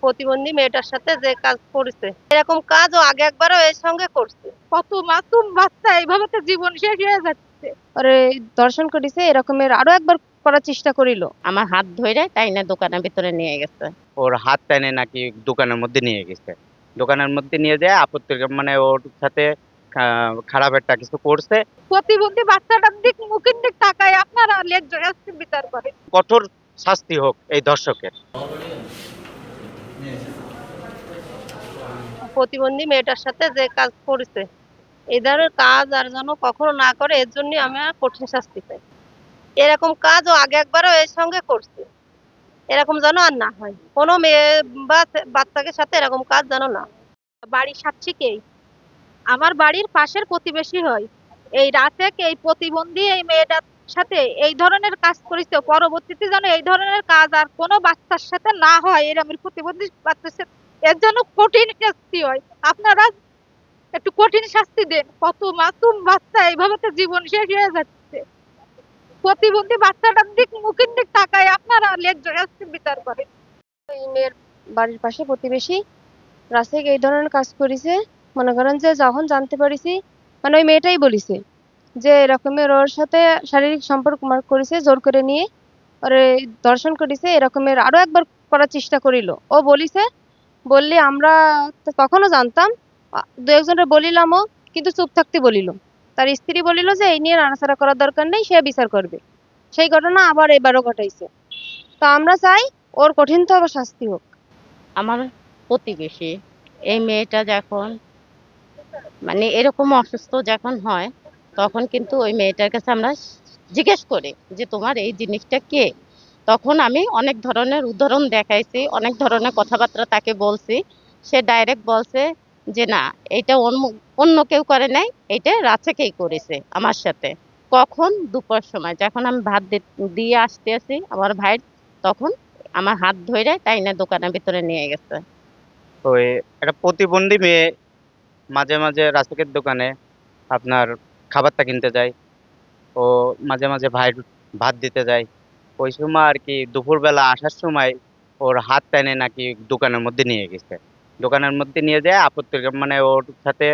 প্রতিবন্ধী মেয়েটার সাথে যে কাজ করেছে, এরকম কাজ ও আগে একবারও এর সঙ্গে করছে। কত মাসুম বাচ্চা এইভাবে তো জীবন শেষ হয়ে যাচ্ছে। পরে দর্শন করিছে, এরকমের আরো একবার করার চেষ্টা করিল। আমার হাত ধরে তাই না দোকানের ভিতরে নিয়ে গেছে। ওর হাত টেনে নাকি দোকানের মধ্যে নিয়ে গেছে। দোকানের মধ্যে নিয়ে যায় আপত্তির মানে ওর সাথে খারাপ একটা কিছু করছে। প্রতিবন্ধী বাচ্চাটার দিক মুখের দিক তাকায় আপনারা লেগ বিচার করেন। কঠোর শাস্তি হোক এই দর্শকের। প্রতিবন্ধী মেয়েটার সাথে যে কাজ করেছে, এই ধরনের কাজ আর যেন কখনো না করে, এর জন্য আমি আর কঠিন শাস্তি চাই। এরকম কাজ ও আগে একবারও এর সঙ্গে করছে, এরকম যেন আর না হয়। কোনো মেয়ে বা বাচ্চাকে সাথে এরকম কাজ যেন না হয়। বাড়ির সাক্ষীকেই আমার বাড়ির পাশের প্রতিবেশী হয়। এই রাতে এই প্রতিবন্ধী এই মেয়েটার সাথে এই ধরনের কাজ করেছে, পরবর্তীতে যেন এই ধরনের কাজ আর কোনো বাচ্চার সাথে না হয়। এরকম প্রতিবন্ধী বাচ্চার সাথে এর জন্য কঠিন শাস্তি হয়। আপনারা একটু কঠিন শাস্তি দেন। কত মাসুম বাচ্চা এইভাবে তো জীবন শেষ হয়ে যাচ্ছে। প্রতিবন্ধী বাচ্চাটার দিক মুখের দিক তাকায় আপনারা লেগ বিচার করেন। এই মেয়ের বাড়ির পাশে প্রতিবেশী রাসেক এই ধরনের কাজ করেছে। মনে করেন যে যখন জানতে পারিছি, মানে ওই মেয়েটাই বলিছে যে এরকমের ওর সাথে শারীরিক সম্পর্ক করেছে, জোর করে নিয়ে ওরে দর্শন করেছে, এরকমের আরো একবার করার চেষ্টা করিল। ও বলিছে, বললি আমরা তো তখনও জানতাম, দু একজনের বলিলামও, কিন্তু চুপ থাকতে বলিল। তার স্ত্রী বলিল যে এই নিয়ে নাড়াচাড়া করার দরকার নেই, সে বিচার করবে। সেই ঘটনা আবার এবারও ঘটাইছে। তো আমরা চাই ওর কঠিনতম শাস্তি হোক। আমার প্রতিবেশী এই মেয়েটা যখন মানে এরকম অসুস্থ যখন হয়, তখন কিন্তু ওই মেয়েটার কাছে আমরা জিজ্ঞেস করি যে তোমার এই জিনিসটা কে। তখন আমি অনেক ধরনের উদাহরণ দেখাইছি, অনেক ধরনের কথাবার্তা তাকে বলছি। সে ডাইরেক্ট বলছে যে না, এটা অন্য অন্য কেউ করে নাই, এটা রাচাকেই করেছে আমার সাথে। কখন দুপুর সময় যখন আমি ভাত দিয়ে আসতে আসি আমার ভাইয়ের, তখন আমার হাত ধরে তাই না দোকানের ভিতরে নিয়ে গেছে। ওই একটা প্রতিবন্ধী মেয়ে মাঝে মাঝে রাসেকের দোকানে আপনার খাবারটা কিনতে যায়। ও মাঝে মাঝে ভাই ভাত দিতে যায়। ওই সময় আর কি দুপুরবেলা আসার সময় ওর হাত টেনে নাকি দোকানের মধ্যে নিয়ে গেছে। দোকানের মধ্যে নিয়ে যায় আপত্তির মানে ওর সাথে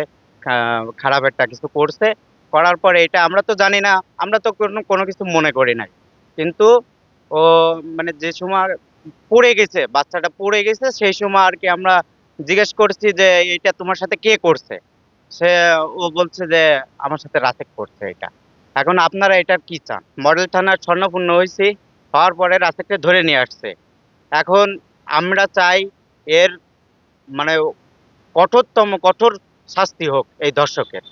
খারাপ একটা কিছু করছে। করার পরে এটা আমরা তো জানি না, আমরা তো কোনো কোনো কিছু মনে করি নাই। কিন্তু ও মানে যে সময় পড়ে গেছে, বাচ্চাটা পড়ে গেছে, সেই সময় আর কি আমরা জিজ্ঞেস করছি যে এটা তোমার সাথে কে করছে। সে ও বলছে যে আমার সাথে রাসেক করছে এটা। এখন আপনারা এটা কি চান? মডেল থানার স্বর্ণপূর্ণ হয়েছি, হওয়ার পরে রাসেককে ধরে নিয়ে আসছে। এখন আমরা চাই এর মানে কঠোর শাস্তি হোক এই দর্শকের।